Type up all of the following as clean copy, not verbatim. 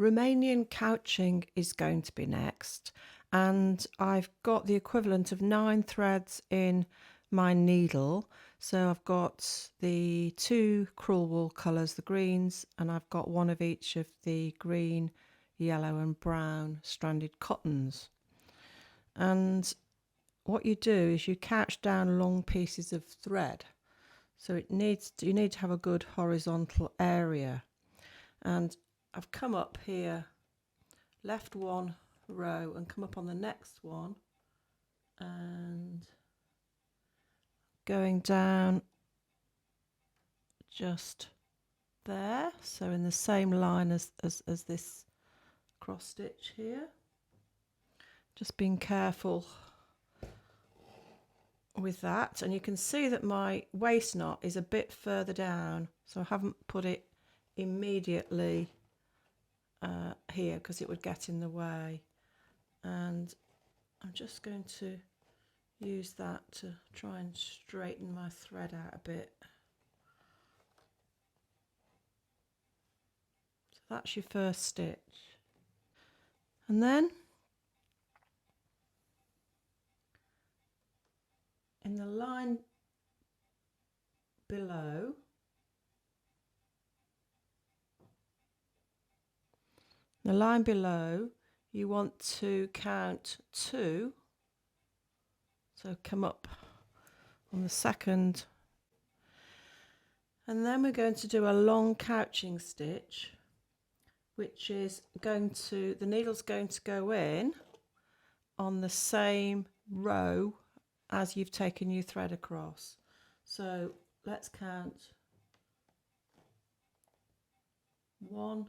Romanian couching is going to be next, and I've got the equivalent of 9 threads in my needle. So I've got the 2 crewel wool colours, the greens, and I've got one of each of the green, yellow and brown stranded cottons. And what you do is you couch down long pieces of thread. So you need to have a good horizontal area. And I've come up here, left one row and come up on the next one and going down just there, so in the same line as this cross stitch here. Just being careful with that, and you can see that my waist knot is a bit further down, so I haven't put it immediately here because it would get in the way, and I'm just going to use that to try and straighten my thread out a bit. So that's your first stitch, and then in the line below, you want to count 2, so come up on the second, and then we're going to do a long couching stitch, which is the needle's going to go in on the same row as you've taken your thread across. So let's count 1,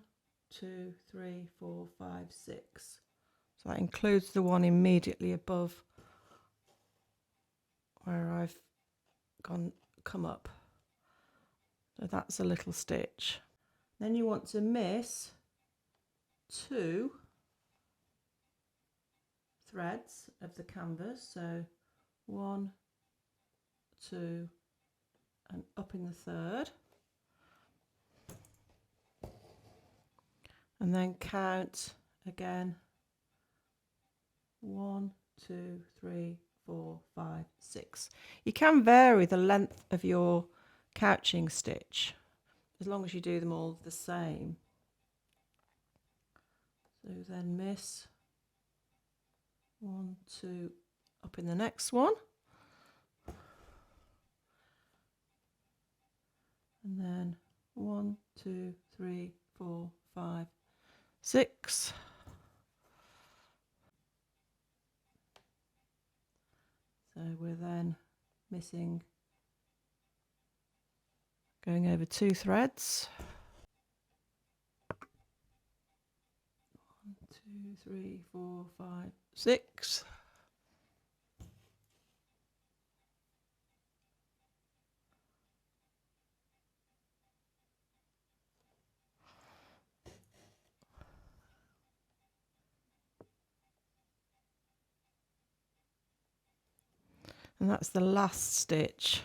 2, 3, 4, 5, 6. So that includes the one immediately above where I've come up. So that's a little stitch. Then you want to miss 2 threads of the canvas. So 1, 2, and up in the third. And then count again 1, 2, 3, 4, 5, 6. You can vary the length of your couching stitch as long as you do them all the same. So then miss 1, 2, up in the next one, and then 1, 2, 3, 4, 5, 6. So we're then missing, going over 2 threads. 1, 2, 3, 4, 5, 6. And that's the last stitch.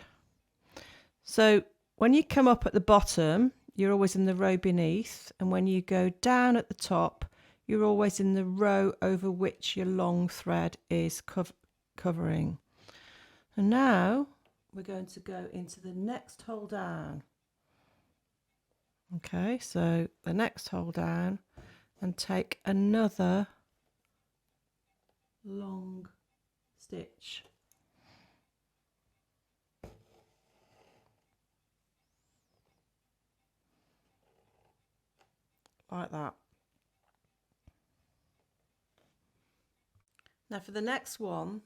So when you come up at the bottom, you're always in the row beneath, and when you go down at the top, you're always in the row over which your long thread is covering. And now we're going to go into the next hole down. Okay, so the next hole down, and take another long stitch. Like that. Now for the next one,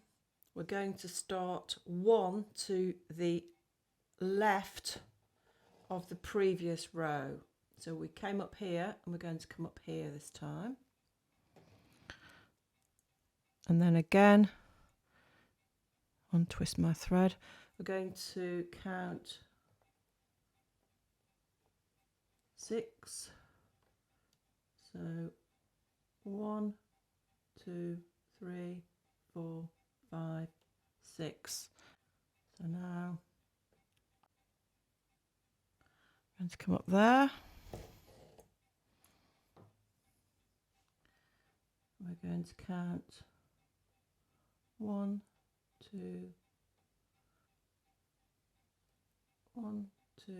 we're going to start 1 to the left of the previous row. So we came up here and we're going to come up here this time. And then again, untwist my thread. We're going to count 6. So 1, 2, 3, 4, 5, 6. So now I'm going to come up there. We're going to count 1, 2, 1, 2,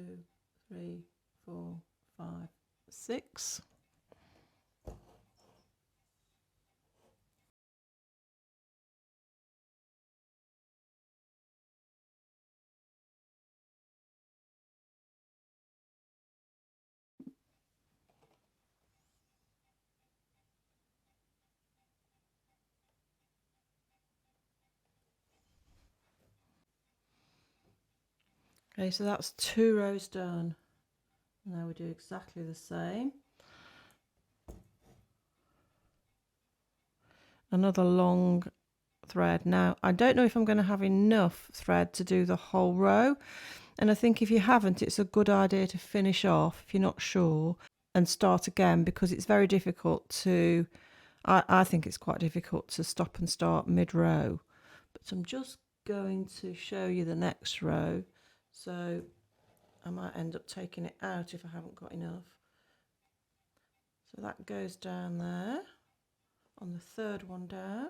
3, 4, 5, 6. Okay, so that's 2 rows done. Now we do exactly the same. Another long thread. Now, I don't know if I'm going to have enough thread to do the whole row. And I think if you haven't, it's a good idea to finish off if you're not sure and start again, because it's very difficult to, I think it's quite difficult to stop and start mid-row. But I'm just going to show you the next row. So I might end up taking it out if I haven't got enough. So that goes down there on the third one down.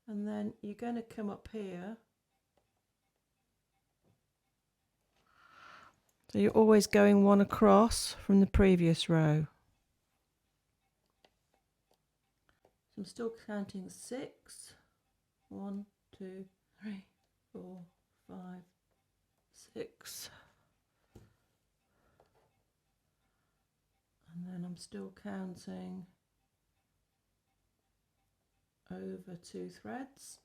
And then you're going to come up here. So you're always going one across from the previous row. So I'm still counting 6. 1, 2, 3, 4, 5, 6. And then I'm still counting over 2 threads.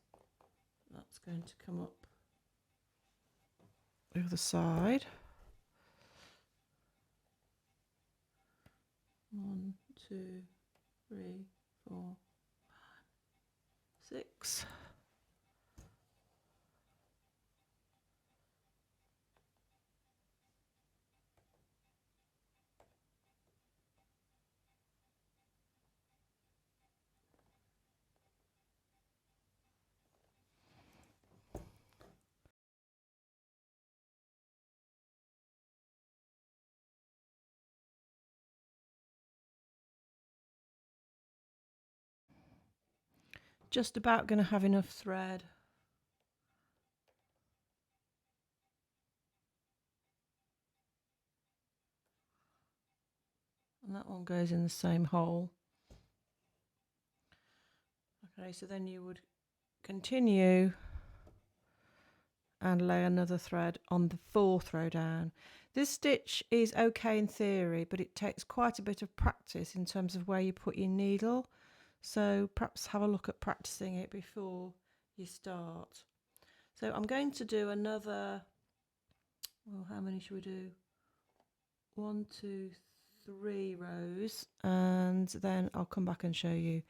That's going to come up the other side. 1, 2, 3, 4, 5, 6. Just about going to have enough thread. And that one goes in the same hole. Okay, so then you would continue and lay another thread on the 4th row down. This stitch is okay in theory, but it takes quite a bit of practice in terms of where you put your needle. So perhaps have a look at practicing it before you start. So I'm going to do another, well, how many should we do? 1, 2, 3 rows, and then I'll come back and show you.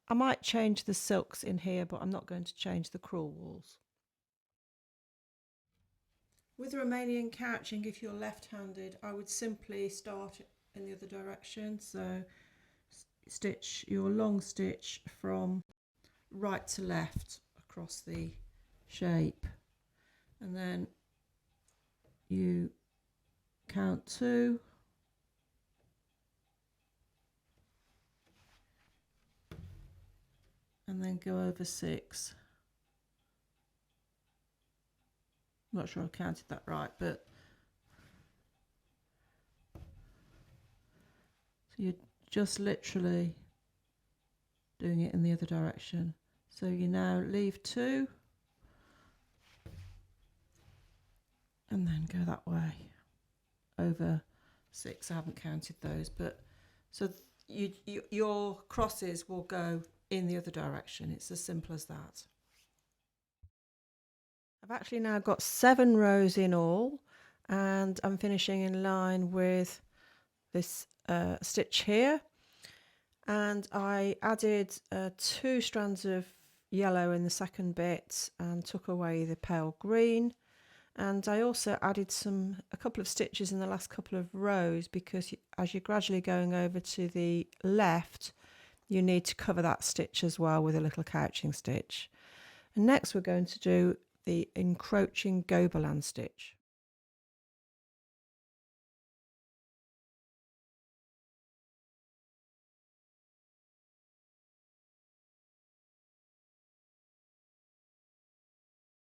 I might change the silks in here, but I'm not going to change the crewel wools. With Romanian couching, if you're left-handed, I would simply start in the other direction. So stitch your long stitch from right to left across the shape, and then you count 2, and then go over 6. I'm not sure I counted that right, but so you're just literally doing it in the other direction. So you now leave 2 and then go that way over 6. I haven't counted those, but so your crosses will go in the other direction. It's as simple as that. I've actually now got 7 rows in all, and I'm finishing in line with this stitch here. And I added 2 strands of yellow in the second bit and took away the pale green. And I also added a couple of stitches in the last couple of rows, because as you're gradually going over to the left, you need to cover that stitch as well with a little couching stitch. And next we're going to do the encroaching Gobelin stitch.